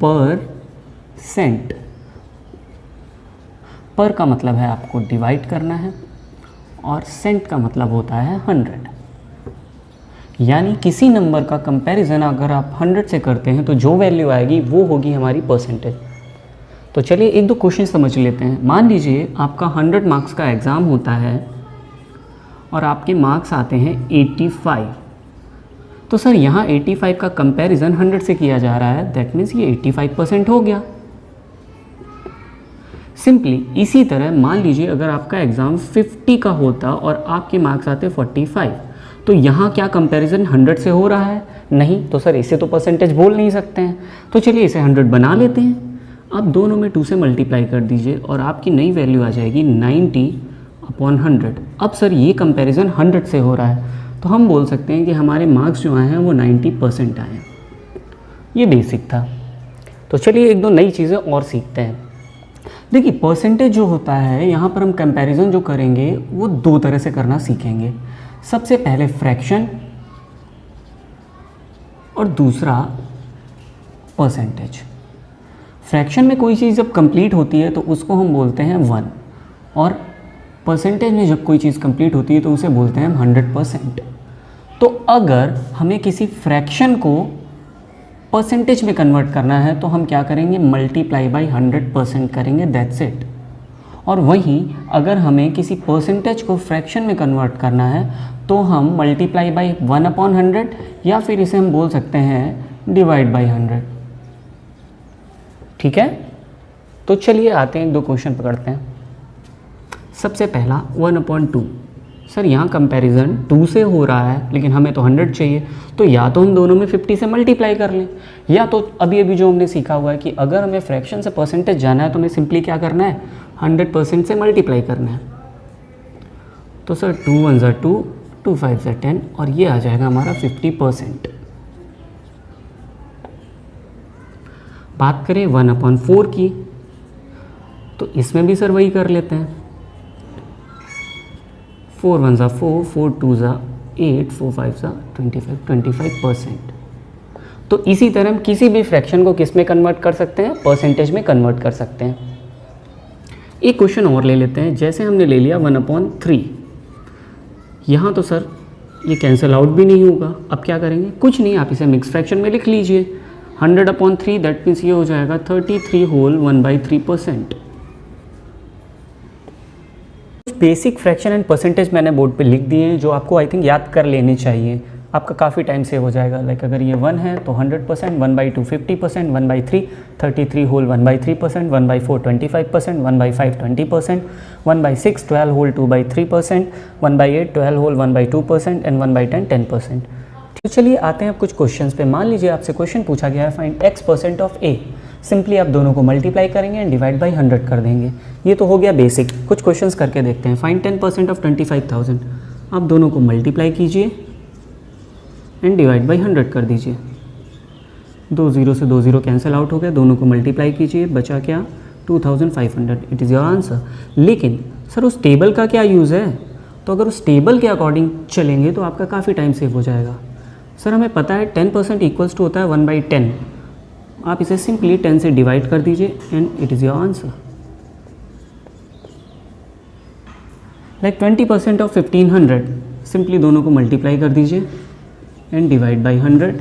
%। पर का मतलब है आपको डिवाइड करना है और सेंट का मतलब होता है 100। यानी किसी नंबर का कंपैरिजन अगर आप 100 से करते हैं तो जो वैल्यू आएगी वो होगी हमारी परसेंटेज। तो चलिए एक दो क्वेश्चन समझ लेते हैं। मान लीजिए आपका 100 मार्क्स का एग्ज़ाम होता है और आपके मार्क्स आते हैं 85। तो सर यहाँ 85 का कंपैरिजन 100 से किया जा रहा है, दैट मीन्स ये 85% हो गया। सिंपली इसी तरह मान लीजिए अगर आपका एग्ज़ाम 50 का होता और आपके मार्क्स आते 45, तो यहाँ क्या कंपैरिजन 100 से हो रहा है? नहीं। तो सर इसे तो परसेंटेज बोल नहीं सकते हैं, तो चलिए इसे 100 बना लेते हैं। आप दोनों में 2 से मल्टीप्लाई कर दीजिए और आपकी नई वैल्यू आ जाएगी 90/100। अब सर ये कंपैरिजन 100 से हो रहा है, तो हम बोल सकते हैं कि हमारे मार्क्स जो आए हैं वो 90% आए हैं। ये बेसिक था। तो चलिए एक दो नई चीज़ें और सीखते हैं। देखिए परसेंटेज जो होता है यहाँ पर हम कंपैरिजन जो करेंगे वो 2 तरह से करना सीखेंगे। सबसे पहले फ्रैक्शन और दूसरा परसेंटेज। फ्रैक्शन में कोई चीज़ जब कंप्लीट होती है तो उसको हम बोलते हैं 1, और परसेंटेज में जब कोई चीज़ कंप्लीट होती है तो उसे बोलते हैं हम 100%। तो अगर हमें किसी फ्रैक्शन को परसेंटेज में कन्वर्ट करना है तो हम क्या करेंगे? मल्टीप्लाई बाई 100% करेंगे, दैट्स इट। और वहीं अगर हमें किसी परसेंटेज को फ्रैक्शन में कन्वर्ट करना है तो हम मल्टीप्लाई बाई 1/100 या फिर इसे हम बोल सकते हैं डिवाइड बाई 100। ठीक है, तो चलिए आते हैं 2 क्वेश्चन पकड़ते हैं। सबसे पहला 1/2। सर यहाँ कंपैरिजन 2 से हो रहा है लेकिन हमें तो 100 चाहिए, तो या तो हम दोनों में 50 से मल्टीप्लाई कर लें, या तो अभी जो हमने सीखा हुआ है कि अगर हमें फ्रैक्शन से परसेंटेज जाना है तो हमें सिंपली क्या करना है? 100% से मल्टीप्लाई करना है। तो सर 2 1 2, 2 5 10, और ये आ जाएगा हमारा 50%। बात करें 1/4 की, तो इसमें भी सर वही कर लेते हैं। 4 1 4, 4 2 8, 4 5 25%। तो इसी तरह हम किसी भी फ्रैक्शन को किस में कन्वर्ट कर सकते हैं? परसेंटेज में कन्वर्ट कर सकते हैं। एक क्वेश्चन और ले लेते हैं। जैसे हमने ले लिया 1/3, यहाँ तो सर ये कैंसिल आउट भी नहीं होगा। अब क्या करेंगे? कुछ नहीं, आप इसे मिक्स फ्रैक्शन में लिख लीजिए। 100/3 दैट मीन्स ये हो जाएगा 33 whole 1/3%। Basic fraction and percentage मैंने बोर्ड पे लिख दिए हैं जो आपको आई थिंक याद कर लेनी चाहिए, आपका काफ़ी टाइम सेव हो जाएगा। लाइक अगर ये 1 है तो 100%, 1/2 50%, 1/3 33 होल 1/3%, 1/4 25%, 1/5 20%, 1/6 12 होल 2/3%, 1/8 12 होल 1/2% एंड 1/10 10%। तो चलिए आते हैं अब कुछ क्वेश्चंस पे। मान लीजिए आपसे क्वेश्चन पूछा गया है find x% of a। Simply आप दोनों को मल्टीप्लाई करेंगे एंड डिवाइड बाई 100 कर देंगे। ये तो हो गया बेसिक। कुछ क्वेश्चंस करके देखते हैं। Find 10% of 25,000। आप दोनों को मल्टीप्लाई कीजिए एंड डिवाइड बाई 100 कर दीजिए। 2 0 से 2 0 कैंसिल आउट हो गया। दोनों को मल्टीप्लाई कीजिए, बचा क्या? 2500। It is your answer. लेकिन सर उस टेबल का क्या यूज़ है? तो अगर उस टेबल के अकॉर्डिंग चलेंगे तो आपका काफ़ी टाइम सेव हो जाएगा। सर हमें पता है 10% इक्वल्स टू होता है 1/10। आप इसे सिंपली 10 से डिवाइड कर दीजिए and it is your answer. Like 20% of 1500, simply दोनों को मल्टीप्लाई कर दीजिए एंड डिवाइड बाई 100।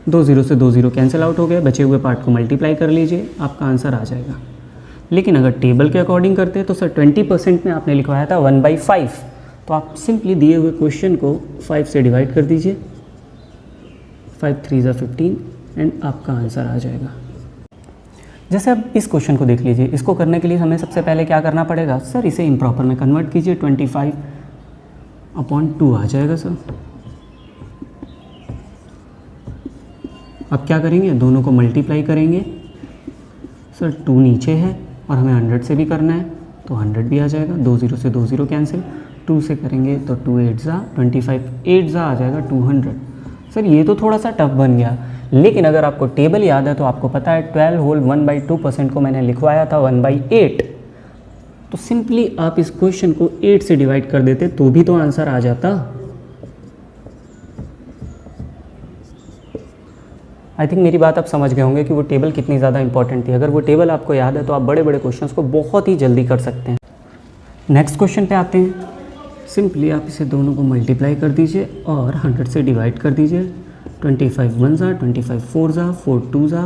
2 0 से 2 0 कैंसिल आउट हो गए। बचे हुए पार्ट को मल्टीप्लाई कर लीजिए, आपका आंसर आ जाएगा। लेकिन अगर टेबल के अकॉर्डिंग करते हैं तो सर 20% में आपने लिखवाया था 1/5, तो आप सिंपली दिए हुए क्वेश्चन को 5 से डिवाइड कर दीजिए। 5 3 15 एंड आपका आंसर आ जाएगा। जैसे अब इस क्वेश्चन को देख लीजिए। इसको करने के लिए हमें सबसे पहले क्या करना पड़ेगा? सर इसे इम्प्रॉपर में कन्वर्ट कीजिए। 25/2 आ जाएगा सर। अब क्या करेंगे? दोनों को मल्टीप्लाई करेंगे। सर 2 नीचे है और हमें 100 से भी करना है तो 100 भी आ जाएगा। 2 0 से 2 0 कैंसिल। 2 से करेंगे तो 2 8 25, 8 आ जाएगा 200। सर ये तो थोड़ा सा टफ बन गया, लेकिन अगर आपको टेबल याद है तो आपको पता है 12 होल 1/2% को मैंने लिखवाया था 1/8। तो सिंपली आप इस क्वेश्चन को 8 से डिवाइड कर देते तो भी तो आंसर आ जाता। आई थिंक मेरी बात आप समझ गए होंगे कि वो टेबल कितनी ज़्यादा इंपॉर्टेंट थी। अगर वो टेबल आपको याद है तो आप बड़े बड़े क्वेश्चंस को बहुत ही जल्दी कर सकते हैं। नेक्स्ट क्वेश्चन पे आते हैं। सिंपली आप इसे दोनों को मल्टीप्लाई कर दीजिए और 100 से डिवाइड कर दीजिए। 25 1 ज़ा, 25 4 ज़ा, 4 2 ज़ा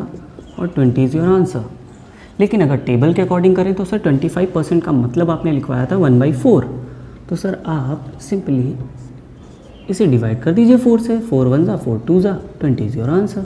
और 20 इज़ योर आंसर। लेकिन अगर टेबल के अकॉर्डिंग करें तो सर 25% का मतलब आपने लिखवाया था 1/4। तो सर आप सिंपली इसे डिवाइड कर दीजिए 4 से। 4 1 ज़ा, 4 2 ज़ा, 20 इज़ योर आंसर।